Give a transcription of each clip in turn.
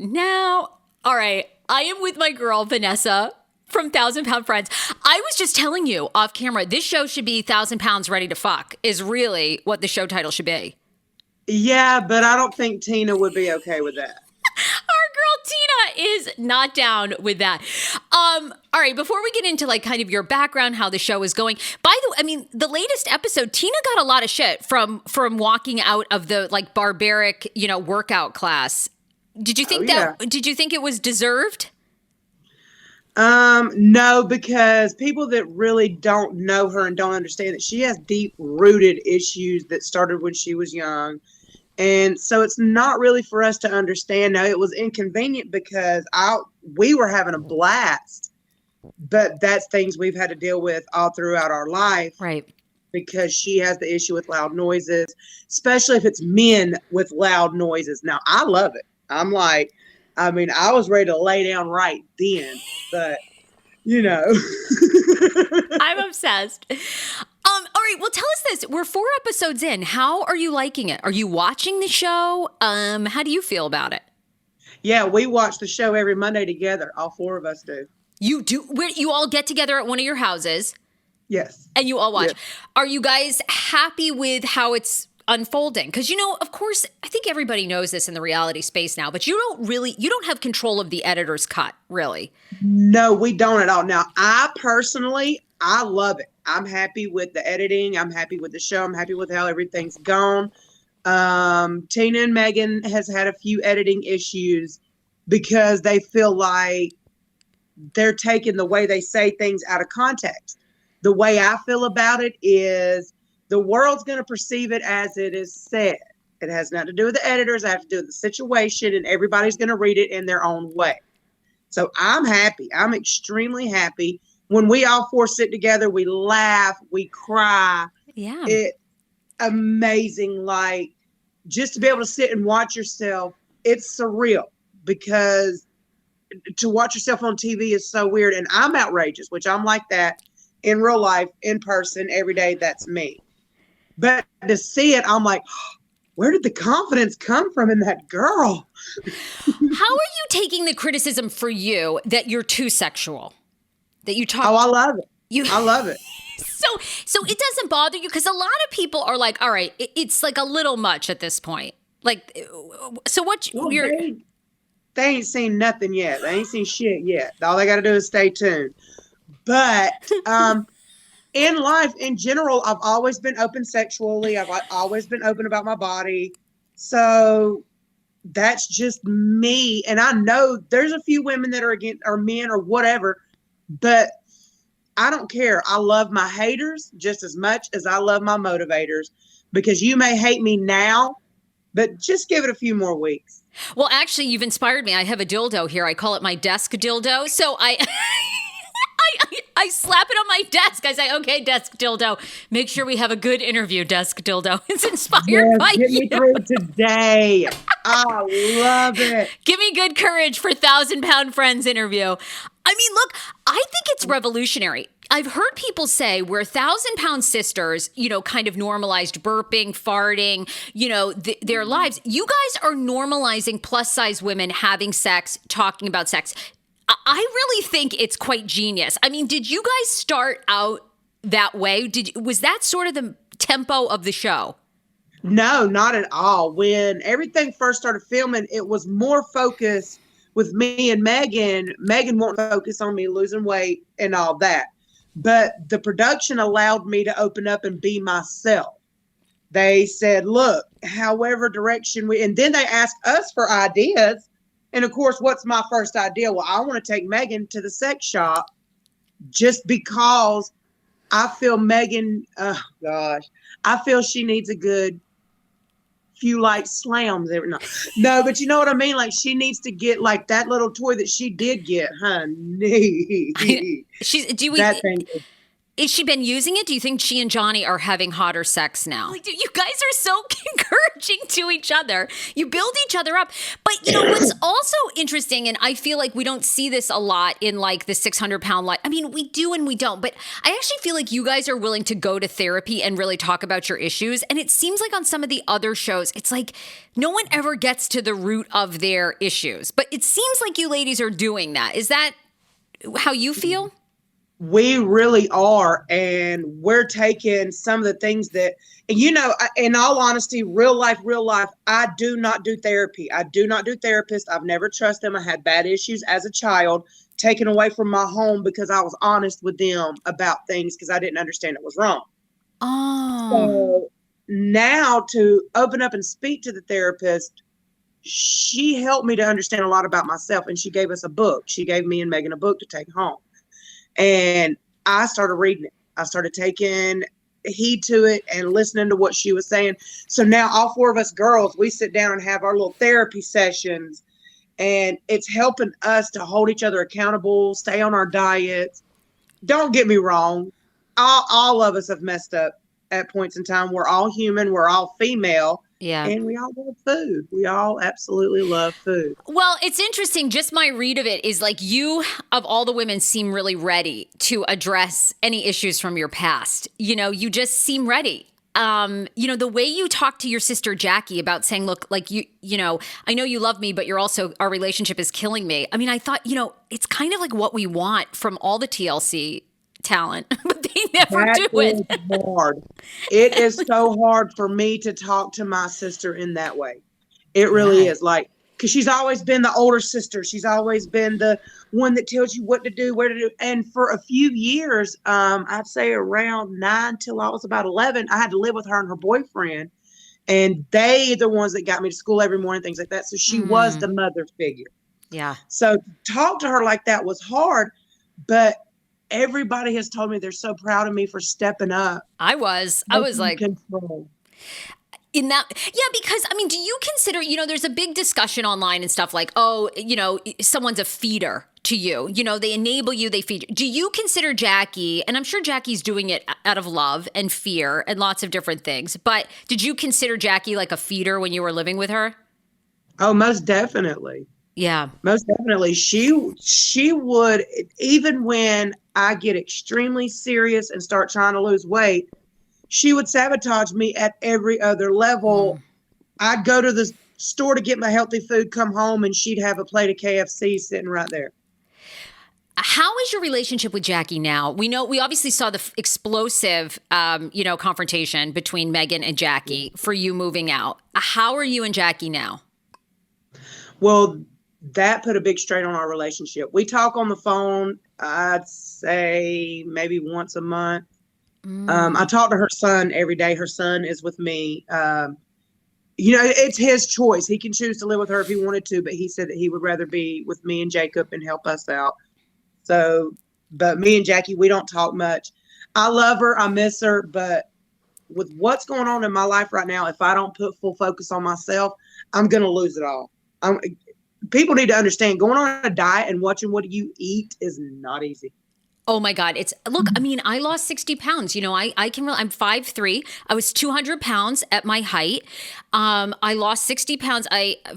Now, all right, I am with my girl, Vanessa, from 1000 Lb Friends. I was just telling you off camera, this show should be 1000 Pounds Ready to Fuck is really what the show title should be. Yeah, but I don't think Tina would be okay with that. Our girl Tina is not down with that. All right, before we get into like kind of your background, how the show is going. By the way, I mean, the latest episode, Tina got a lot of shit from walking out of the like barbaric, workout class. Did you think did you think it was deserved? No, because people that really don't know her and don't understand that she has deep rooted issues that started when she was young. And so it's not really for us to understand. Now, it was inconvenient because we were having a blast, but that's things we've had to deal with all throughout our life. Right. Because she has the issue with loud noises, especially if it's men with loud noises. Now, I love it. I'm like, I was ready to lay down right then, but, I'm obsessed. All right, well, tell us this. We're 4 episodes in. How are you liking it? Are you watching the show? How do you feel about it? Yeah, we watch the show every Monday together. All 4 of us do. You do? Where you all get together at one of your houses? Yes. And you all watch. Yes. Are you guys happy with how it's unfolding? Because, of course, I think everybody knows this in the reality space now, but you don't have control of the editor's cut, really. No, we don't at all. Now, I love it. I'm happy with the editing. I'm happy with the show. I'm happy with how everything's gone. Tina and Megan has had a few editing issues because they feel like they're taking the way they say things out of context. The way I feel about it is the world's going to perceive it as it is said. It has nothing to do with the editors. It has to do with the situation, and everybody's going to read it in their own way. So I'm happy. I'm extremely happy. When we all 4 sit together, we laugh, we cry. Yeah. It's amazing. Like, just to be able to sit and watch yourself, it's surreal because to watch yourself on TV is so weird. And I'm outrageous, which I'm like that in real life, in person, every day. That's me. But to see it, I'm like, where did the confidence come from in that girl? How are you taking the criticism for you that you're too sexual? That you talk. Oh, I love it. I love it. So it doesn't bother you because a lot of people are like, all right, it's like a little much at this point. Like, so what? They ain't seen nothing yet. They ain't seen shit yet. All they got to do is stay tuned. But in life, in general, I've always been open sexually. I've always been open about my body. So that's just me. And I know there's a few women that are against, or men or whatever, but I don't care. I love my haters just as much as I love my motivators, because you may hate me now, but just give it a few more weeks. Well, actually, you've inspired me. I have a dildo here. I call it my desk dildo. So I slap it on my desk. I say, okay, desk dildo, make sure we have a good interview, desk dildo. It's inspired by get you. Me through today. I love it. Give me good courage for 1000 Pound Friends interview. I mean, look, I think it's revolutionary. I've heard people say we're 1000 Pound sisters, kind of normalized burping, farting, their lives. You guys are normalizing plus size women having sex, talking about sex. I really think it's quite genius. I mean, did you guys start out that way? Was that sort of the tempo of the show? No, not at all. When everything first started filming, it was more focused with me and Megan. Megan won't focus on me losing weight and all that. But the production allowed me to open up and be myself. They said, look, however direction and then they asked us for ideas. And of course, what's my first idea? Well, I want to take Megan to the sex shop just because I feel Megan, I feel she needs a good few light slams every night. No, but you know what I mean? Like, she needs to get like that little toy that she did get, honey. That thing. Has she been using it? Do you think she and Johnny are having hotter sex now? Like, dude, you guys are so encouraging to each other. You build each other up. But, what's also interesting, and I feel like we don't see this a lot in like the 600-pound life. I mean, we do and we don't. But I actually feel like you guys are willing to go to therapy and really talk about your issues. And it seems like on some of the other shows, it's like no one ever gets to the root of their issues. But it seems like you ladies are doing that. Is that how you feel? We really are, and we're taking some of the things that, in all honesty, real life, I do not do therapy. I do not do therapists. I've never trusted them. I had bad issues as a child, taken away from my home because I was honest with them about things because I didn't understand it was wrong. Oh. So now to open up and speak to the therapist, she helped me to understand a lot about myself, and she gave us a book. She gave me and Megan a book to take home. And I started reading it. I started taking heed to it and listening to what she was saying. So now all four of us girls, we sit down and have our little therapy sessions, and it's helping us to hold each other accountable, stay on our diets. Don't get me wrong. All of us have messed up at points in time. We're all human. We're all female. Yeah. And we all love food. We all absolutely love food. Well, it's interesting. Just my read of it is like you, of all the women, seem really ready to address any issues from your past. You just seem ready. The way you talk to your sister Jackie about saying, look, like I know you love me, but our relationship is killing me. I mean, I thought, it's kind of like what we want from all the TLC talent, but they never do it. Hard. It is so hard for me to talk to my sister in that way. It really is, like, because she's always been the older sister. She's always been the one that tells you what to do, where to do. And for a few years, I'd say around 9 till I was about 11, I had to live with her and her boyfriend, and they the ones that got me to school every morning, things like that. So she was the mother figure. Yeah. So to talk to her like that was hard, but everybody has told me they're so proud of me for stepping up. I was like, control. In that, yeah, because I mean, do you consider, there's a big discussion online and stuff like, someone's a feeder to you, they enable you, they feed you. Do you consider Jackie, and I'm sure Jackie's doing it out of love and fear and lots of different things, but did you consider Jackie like a feeder when you were living with her? Oh, most definitely. Yeah. Most definitely. She would, even when I get extremely serious and start trying to lose weight, she would sabotage me at every other level. I'd go to the store to get my healthy food, come home, and she'd have a plate of KFC sitting right there. How is your relationship with Jackie now? We obviously saw the explosive, confrontation between Megan and Jackie for you moving out. How are you and Jackie now? Well, that put a big strain on our relationship. We talk on the phone, I'd say maybe once a month. I talk to her son every day. Her son is with me. It's his choice. He can choose to live with her if he wanted to, but he said that he would rather be with me and Jacob and help us out. So, but me and Jackie, we don't talk much. I love her. I miss her. But with what's going on in my life right now, if I don't put full focus on myself, I'm going to lose it all. People need to understand going on a diet and watching what you eat is not easy. Oh my God. I mean, I lost 60 pounds. I'm 5'3". I was 200 pounds at my height. I lost 60 pounds.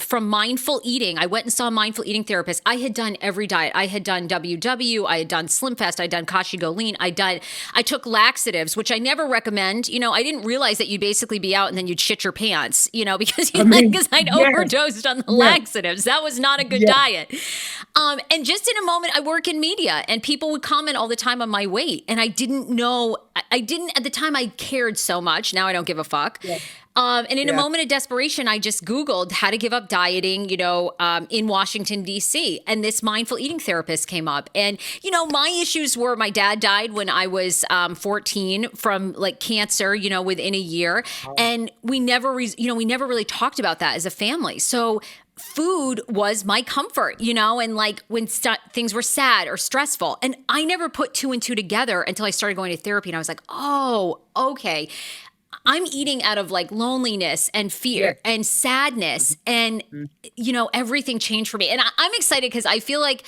From mindful eating. I went and saw a mindful eating therapist. I had done every diet. I had done WW. I had done Slim Fast. I had done Kashi Go Lean. I took laxatives, which I never recommend. I didn't realize that you'd basically be out and then you'd shit your pants, because I'd overdosed on the laxatives. That was not a good diet. And just in a moment, I work in media and people would comment all the time on my weight. And I didn't know, at the time I cared so much. Now I don't give a fuck. Yeah. And in a moment of desperation, I just Googled how to give up dieting, in Washington, D.C. And this mindful eating therapist came up. And, my issues were my dad died when I was 14 from like cancer, within a year. Oh. And we never really talked about that as a family. So food was my comfort, and like when things were sad or stressful. And I never put two and two together until I started going to therapy. And I was like, oh, okay. I'm eating out of like loneliness and fear and sadness. And, everything changed for me. And I'm excited because I feel like,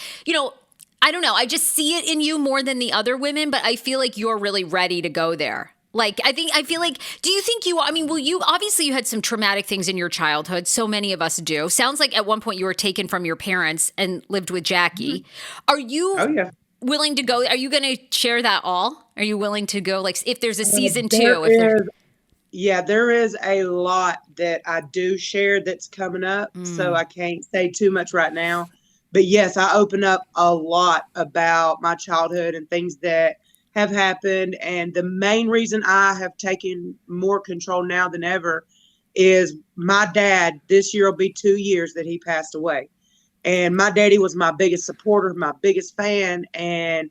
I don't know. I just see it in you more than the other women, but I feel like you're really ready to go there. Like, I feel like, do you think you, I mean, obviously you had some traumatic things in your childhood. So many of us do. Sounds like at one point you were taken from your parents and lived with Jackie. Are you willing to go? Are you going to share that all? Are you willing to go? Like, if there's a season two, there is a lot that I do share that's coming up. So I can't say too much right now. But yes, I open up a lot about my childhood and things that have happened. And the main reason I have taken more control now than ever is my dad. This year will be 2 years that he passed away. And my daddy was my biggest supporter, my biggest fan. And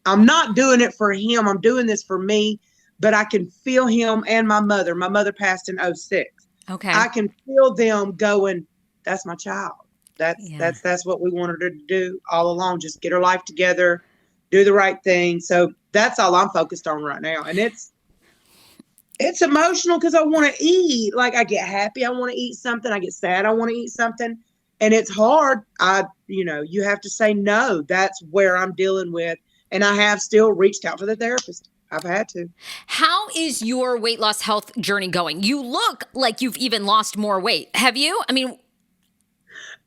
I'm not doing it for him. I'm doing this for me. But I can feel him and my mother. My mother passed in 2006. Okay. I can feel them going, that's my child. That's what we wanted her to do all along. Just get her life together, do the right thing. So that's all I'm focused on right now. And it's emotional because I want to eat. Like, I get happy, I want to eat something. I get sad, I want to eat something. And it's hard. You have to say no. That's where I'm dealing with. And I have still reached out to the therapist. I've had to. How is your weight loss health journey going? You look like you've even lost more weight. Have you? I mean,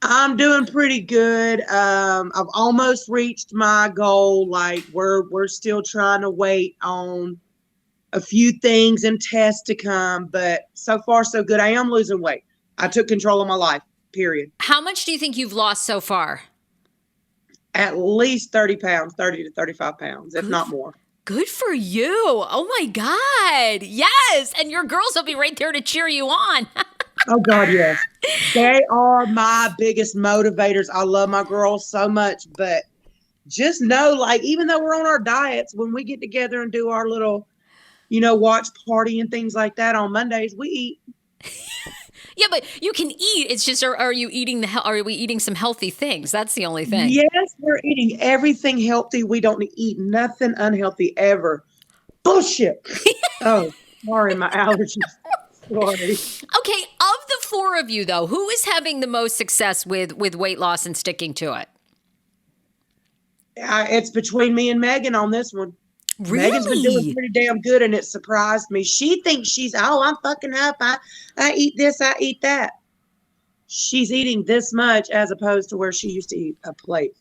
I'm doing pretty good. I've almost reached my goal. Like, we're still trying to wait on a few things and tests to come, but so far so good. I am losing weight. I took control of my life, period. How much do you think you've lost so far? At least 30 pounds, 30 to 35 pounds, if not more. Good for you. Oh my God. Yes. And your girls will be right there to cheer you on. Oh God, yes. They are my biggest motivators. I love my girls so much, but just know, like, even though we're on our diets, when we get together and do our little, watch party and things like that on Mondays, we eat. Yeah, but you can eat. It's just, are we eating some healthy things? That's the only thing. Yes, we're eating everything healthy. We don't eat nothing unhealthy ever. Bullshit. Oh, sorry, my allergies. Sorry. Okay, of the four of you, though, who is having the most success with weight loss and sticking to it? It's between me and Megan on this one. Really? Megan's been doing pretty damn good, and it surprised me. She thinks I'm fucking up. I eat this, I eat that. She's eating this much as opposed to where she used to eat a plate.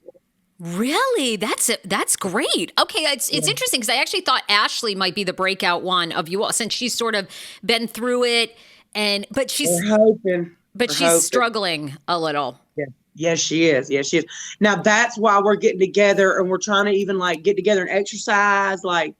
Really? That's great. Okay, it's interesting because I actually thought Ashley might be the breakout one of you all, since she's sort of been through it, but she's struggling a little. Yeah. Yes, she is. Yes, she is. Now that's why we're getting together, and we're trying to even get together and exercise. Like,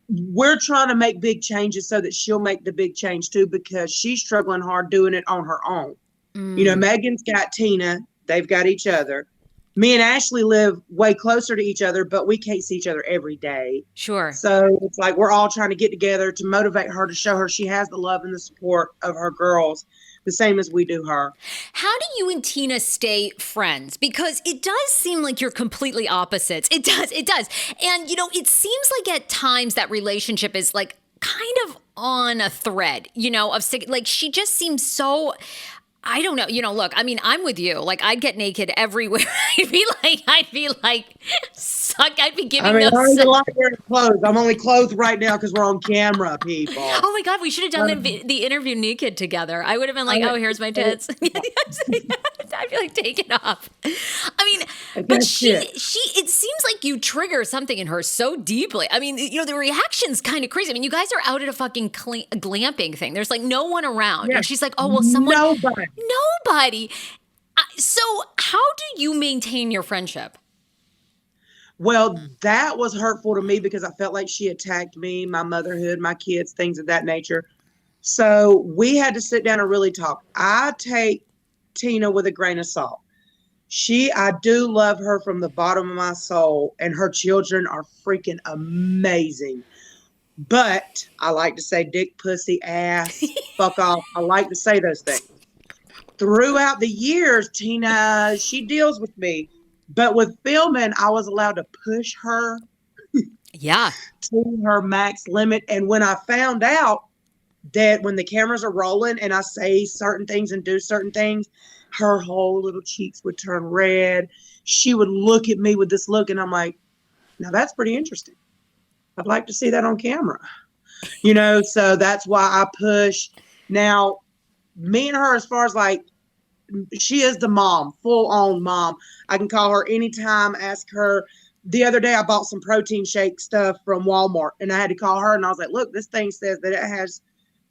we're trying to make big changes so that she'll make the big change too, because she's struggling hard doing it on her own. Megan's got Tina. They've got each other. Me and Ashley live way closer to each other, but we can't see each other every day. Sure. So it's like we're all trying to get together to motivate her, to show her she has the love and the support of her girls, the same as we do her. How do you and Tina stay friends? Because it does seem like you're completely opposites. It does. And, it seems like at times that relationship is like kind of on a thread, like she just seems so... I don't know. Look, I mean, I'm with you. Like, I'd get naked everywhere. I'd be giving them. I'm not wearing clothes. I'm only clothed right now because we're on camera, people. Oh my God, we should have done the interview naked together. I would have been like, oh, here's my tits. I'd be like, take it off. I mean, but it seems like you trigger something in her so deeply. I mean, the reaction's kind of crazy. I mean, you guys are out at a fucking glamping thing. There's like no one around. Yeah. And she's like, oh, well, someone. Nobody. So how do you maintain your friendship? Well, that was hurtful to me because I felt like she attacked me, my motherhood, my kids, things of that nature. So we had to sit down and really talk. I take Tina with a grain of salt. I do love her from the bottom of my soul, and her children are freaking amazing. But I like to say dick, pussy, ass, fuck off. I like to say those things. Throughout the years, Tina, she deals with me. But with filming, I was allowed to push her to her max limit. And when I found out that when the cameras are rolling and I say certain things and do certain things, her whole little cheeks would turn red. She would look at me with this look, and I'm like, now that's pretty interesting. I'd like to see that on camera. So that's why I push. Now, me and her, as far as like, she is the mom, full-on mom. I can call her anytime, ask her. The other day, I bought some protein shake stuff from Walmart, and I had to call her, and I was like, look, this thing says that it has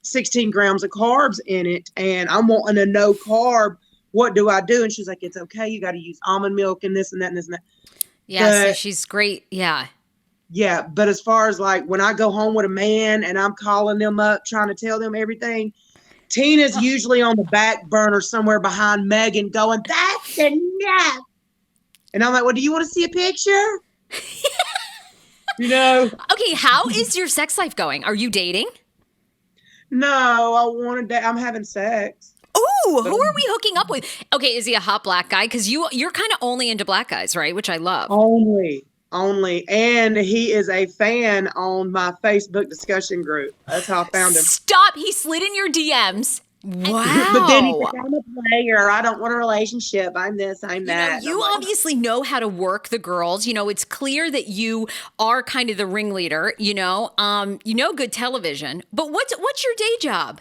16 grams of carbs in it, and I'm wanting a no carb. What do I do? And she's like, it's okay. You got to use almond milk and this and that and this and that. Yeah, so she's great. Yeah. Yeah, but as far as like when I go home with a man and I'm calling them up, trying to tell them everything, Tina's usually on the back burner somewhere behind Megan going, that's enough. And I'm like, well, do you want to see a picture? Okay, how is your sex life going? Are you dating? No, I'm having sex. Oh, who are we hooking up with? Okay, is he a hot black guy? Because you're kind of only into black guys, right? Which I love. Only. And he is a fan on my Facebook discussion group. That's how I found him. Stop. He slid in your DMs. Wow. But then he's like, I'm a player. I don't want a relationship. I'm this, I'm that. You obviously know how to work the girls. It's clear that you are kind of the ringleader, good television. But what's your day job?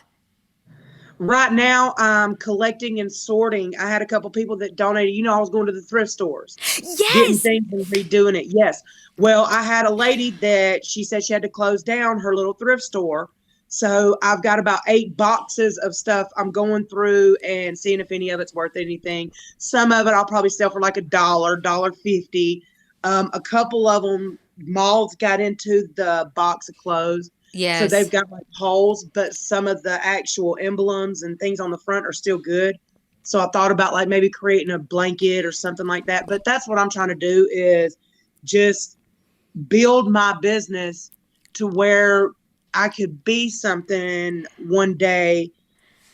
Right now, I'm collecting and sorting. I had a couple people that donated. I was going to the thrift stores. Yes. Getting things and redoing it. Yes. Well, I had a lady that she said she had to close down her little thrift store. So I've got about 8 boxes of stuff I'm going through and seeing if any of it's worth anything. Some of it I'll probably sell for like $1, $1.50. A couple of them, moths got into the box of clothes. Yes. So they've got like holes, but some of the actual emblems and things on the front are still good. So I thought about like maybe creating a blanket or something like that. But that's what I'm trying to do, is just build my business to where I could be something one day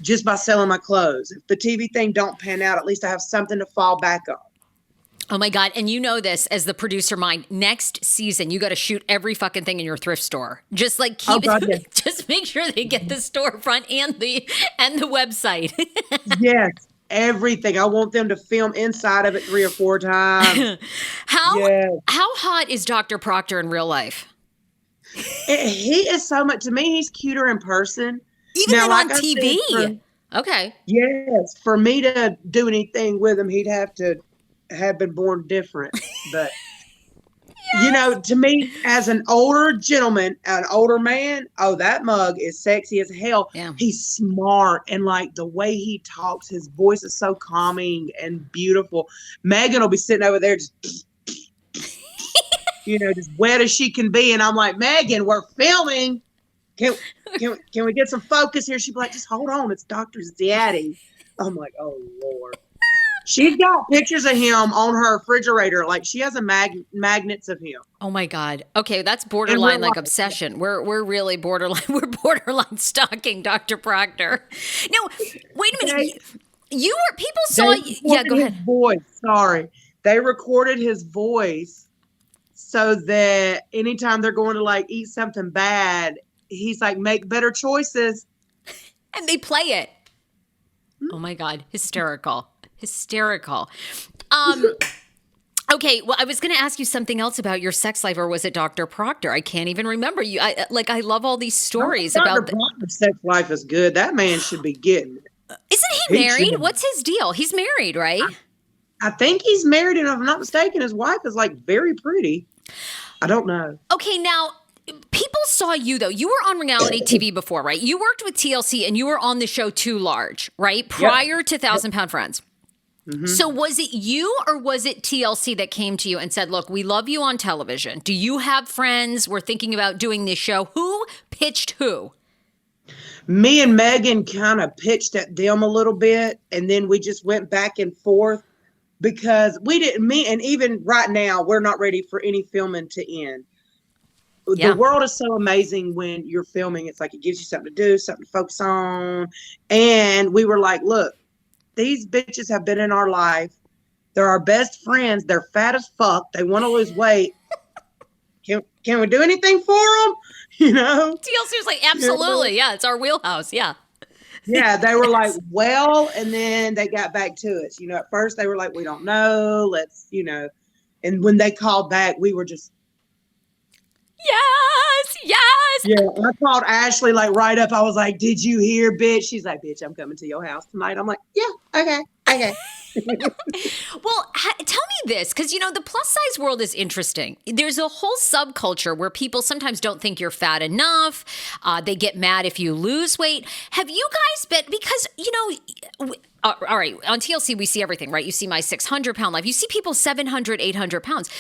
just by selling my clothes. If the TV thing don't pan out, at least I have something to fall back on. Oh my God. And you know this as the producer mind, next season, you got to shoot every fucking thing in your thrift store. Just like just make sure they get the storefront and the website. Yes. Everything. I want them to film inside of it 3 or 4 times. How hot is Dr. Proctor in real life? He is so much, to me, he's cuter in person. Even now, on TV. Okay. Yes. For me to do anything with him, he'd have to have been born different. But, to me, as an older gentleman, an older man, that mug is sexy as hell. Yeah. He's smart. And like the way he talks, his voice is so calming and beautiful. Megan will be sitting over there just as wet as she can be. And I'm like, Megan, we're filming. Can we get some focus here? She'd be like, just hold on. It's Dr. Zaddy. I'm like, oh, Lord. She's got pictures of him on her refrigerator. Like, she has magnets of him. Oh my God. Okay, that's borderline like obsession. We're really borderline. We're borderline stalking Dr. Proctor. Now, wait a minute. People saw you. Yeah, go ahead. His voice. Sorry. They recorded his voice so that anytime they're going to like eat something bad, he's like, make better choices. And they play it. Oh my God. Hysterical. Okay, well, I was going to ask you something else about your sex life, or was it Dr. Proctor? I can't even remember. I love all these stories about Proctor's sex life is good. That man should be getting it. Isn't he married? What's his deal? He's married, right? I think he's married, and if I'm not mistaken, his wife is like very pretty. I don't know. Okay, now people saw you though. You were on reality TV before, right? You worked with TLC, and you were on the show Too Large, right? Prior to 1000-Pound Friends. Mm-hmm. So was it you or was it TLC that came to you and said, look, we love you on television. Do you have friends? We're thinking about doing this show. Who pitched who? Me and Megan kind of pitched at them a little bit, and then we just went back and forth because and even right now, we're not ready for any filming to end. Yeah. The world is so amazing when you're filming. It's like it gives you something to do, something to focus on. And we were like, look, these bitches have been in our life. They're our best friends. They're fat as fuck. They want to lose weight. Can we do anything for them? TLC was like, absolutely. Yeah, it's our wheelhouse. Yeah. Yeah, they were like, well, and then they got back to us. At first they were like, we don't know. Let's, and when they called back, we were just. Yes. Yeah, I called Ashley like right up. I was like, did you hear, bitch? She's like, bitch, I'm coming to your house tonight. I'm like, yeah, okay. Well, tell me this, because, the plus size world is interesting. There's a whole subculture where people sometimes don't think you're fat enough. They get mad if you lose weight. Have you guys been, because, all right, on TLC, we see everything, right? You see my 600-pound life. You see people 700, 800 pounds.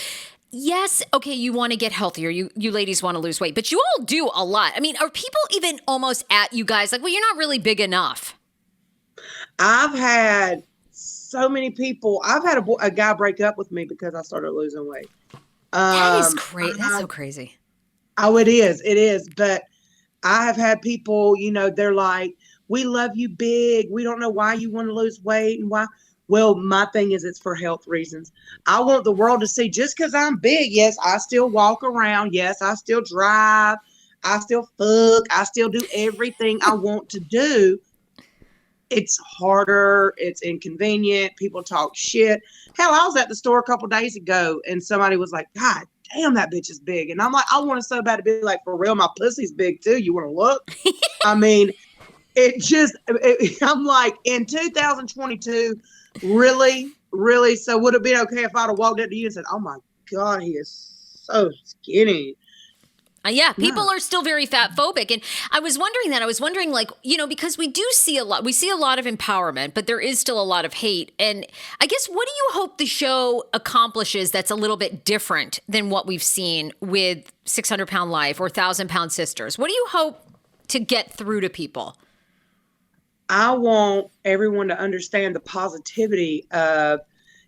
Yes, okay, you want to get healthier. You ladies want to lose weight, but you all do a lot. I mean, are people even almost at you guys like, well, you're not really big enough? I've had so many people. I've had a guy break up with me because I started losing weight. That is crazy. That's so crazy. Oh, it is. But I have had people, they're like, we love you big. We don't know why you want to lose weight and why. Well, my thing is it's for health reasons. I want the world to see just because I'm big. Yes, I still walk around. Yes, I still drive. I still fuck. I still do everything I want to do. It's harder. It's inconvenient. People talk shit. Hell, I was at the store a couple days ago and somebody was like, God damn, that bitch is big. And I'm like, I want it so bad to be like, for real, my pussy's big too. You want to look? I mean, I'm like, in 2022, really? So would it be okay if I'd have walked up to you and said, oh my God, he is so skinny? Yeah, people are still very fat phobic. And I was wondering like, because we see a lot of empowerment, but there is still a lot of hate. And I guess, what do you hope the show accomplishes that's a little bit different than what we've seen with 600-pound life or 1000-pound sisters? What do you hope to get through to people? I want everyone to understand the positivity of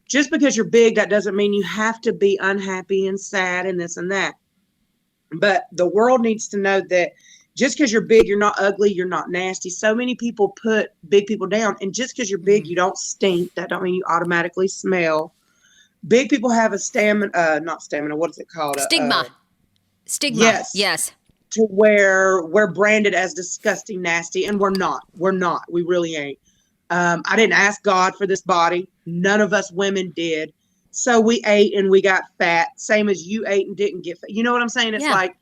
just because you're big, that doesn't mean you have to be unhappy and sad and this and that. But the world needs to know that just because you're big, you're not ugly, you're not nasty. So many people put big people down. And just because you're big, you don't stink. That don't mean you automatically smell. Big people have a not stamina. What is it called? Stigma. Yes. To where we're branded as disgusting, nasty. And we're not. We really ain't. I didn't ask God for this body. None of us women did. So we ate and we got fat, same as you ate and didn't get fat. You know what I'm saying? It's like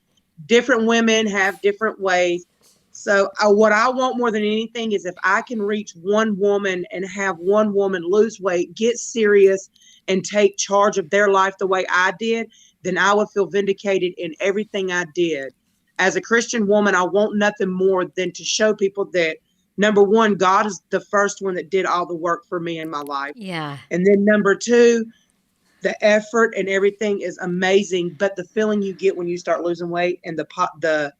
different women have different ways. So what I want more than anything is if I can reach one woman and have one woman lose weight, get serious and take charge of their life the way I did, then I would feel vindicated in everything I did. As a Christian woman, I want nothing more than to show people that, number one, God is the first one that did all the work for me in my life. Yeah. And then number two, the effort and everything is amazing, but the feeling you get when you start losing weight and the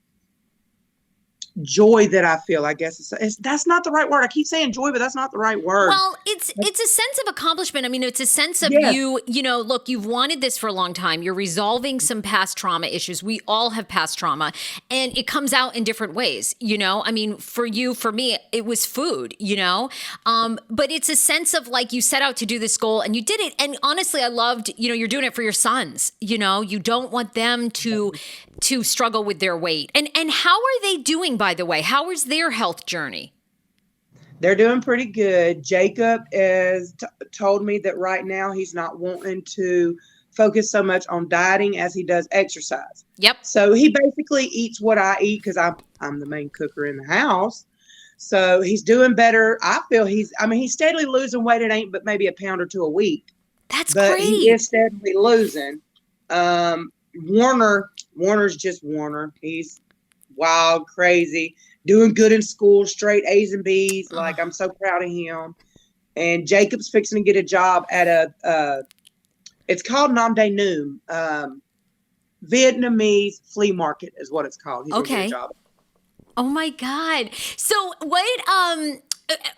joy that I feel, I guess that's not the right word. I keep saying joy, but that's not the right word. Well, it's a sense of accomplishment. I mean, it's a sense of you look, you've wanted this for a long time. You're resolving some past trauma issues. We all have past trauma, and it comes out in different ways, I mean, for me, it was food, but it's a sense of like, you set out to do this goal and you did it. And honestly, I loved, you're doing it for your sons, you don't want them to struggle with their weight. And how are they doing, by the way? How is their health journey? They're doing pretty good. Jacob has told me that right now he's not wanting to focus so much on dieting as he does exercise. Yep. So he basically eats what I eat because I'm the main cooker in the house. So he's doing better. I feel he's steadily losing weight. It ain't but maybe a pound or two a week. That's but great. He is steadily losing. Warner's just Warner. He's wild, crazy, doing good in school, straight A's and B's. Like, I'm so proud of him. And Jacob's fixing to get a job at it's called Nam De Noom, Vietnamese flea market is what it's called. He's gonna get a job. Oh my God. So what,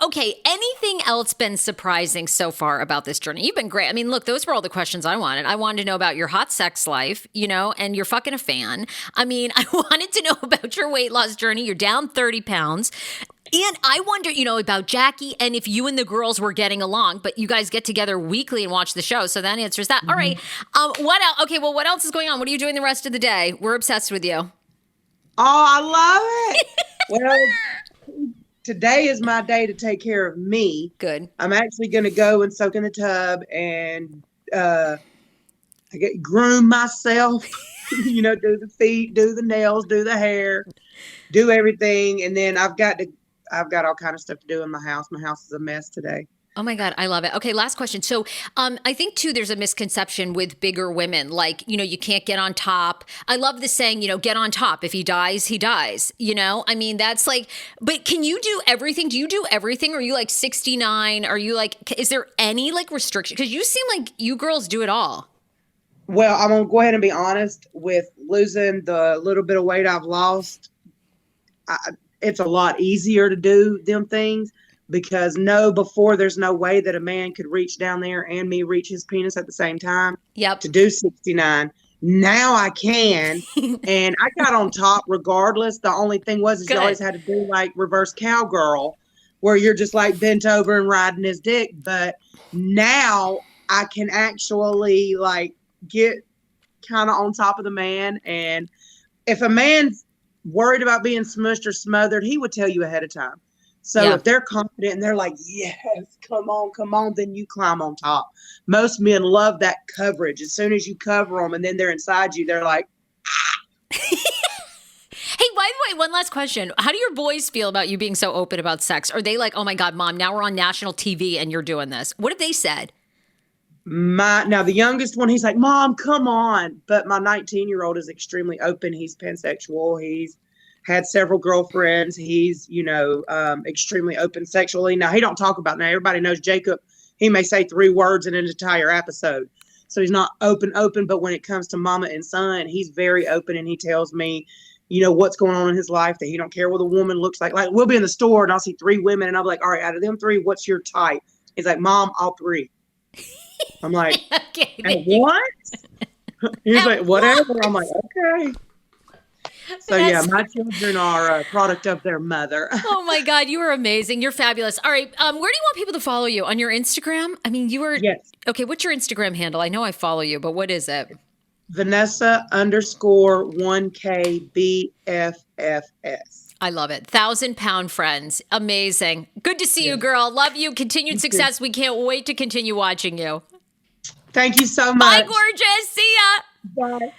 okay, anything else been surprising so far about this journey? You've been great. I mean, look, those were all the questions I wanted. I wanted to know about your hot sex life, and you're fucking a fan. I mean, I wanted to know about your weight loss journey. You're down 30 pounds. And I wonder, about Jackie and if you and the girls were getting along, but you guys get together weekly and watch the show. So that answers that. Mm-hmm. All right. What else? Okay, well, what else is going on? What are you doing the rest of the day? We're obsessed with you. Oh, I love it. Well, today is my day to take care of me. Good. I'm actually going to go and soak in the tub and groom myself, do the feet, do the nails, do the hair, do everything. And then I've got all kind of stuff to do in my house. My house is a mess today. Oh my God, I love it. Okay, last question. So I think too, there's a misconception with bigger women, like, you can't get on top. I love the saying, get on top. If he dies, he dies. I mean, that's like, but can you do everything? Do you do everything? Are you like 69? Are you like, is there any like restriction? Because you seem like you girls do it all. Well, I'm going to go ahead and be honest with losing the little bit of weight I've lost. It's a lot easier to do them things. Because before there's no way that a man could reach down there and me reach his penis at the same time. Yep. To do 69. Now I can. And I got on top regardless. The only thing was you always had to do like reverse cowgirl where you're just like bent over and riding his dick. But now I can actually like get kind of on top of the man. And if a man's worried about being smushed or smothered, he would tell you ahead of time. So if they're confident and they're like, yes, come on, then you climb on top. Most men love that coverage. As soon as you cover them and then they're inside you, they're like, ah. Hey, by the way, one last question. How do your boys feel about you being so open about sex? Are they like, oh my God, Mom, now we're on national TV and you're doing this? What have they said? Now the youngest one, he's like, Mom, come on. But my 19-year-old is extremely open. He's pansexual. He's had several girlfriends. He's, extremely open sexually. Now he don't talk about it. Now everybody knows Jacob. He may say 3 words in an entire episode. So he's not open, but when it comes to mama and son, he's very open and he tells me, what's going on in his life, that he don't care what a woman looks like. Like we'll be in the store and I'll see 3 women and I'll be like, all right, out of them 3, what's your type? He's like, Mom, all 3. I'm like, what? He's like, whatever. I'm like, okay. So my children are a product of their mother. Oh my God, you are amazing. You're fabulous. All right, where do you want people to follow you? On your Instagram? I mean, you are. Yes. Okay, what's your Instagram handle? I know I follow you, but what is it? Vanessa_1KBFFS. I love it. 1000-pound friends. Amazing. Good to see you, girl. Love you. Continued success. We can't wait to continue watching you. Thank you so much. Bye, gorgeous. See ya. Bye.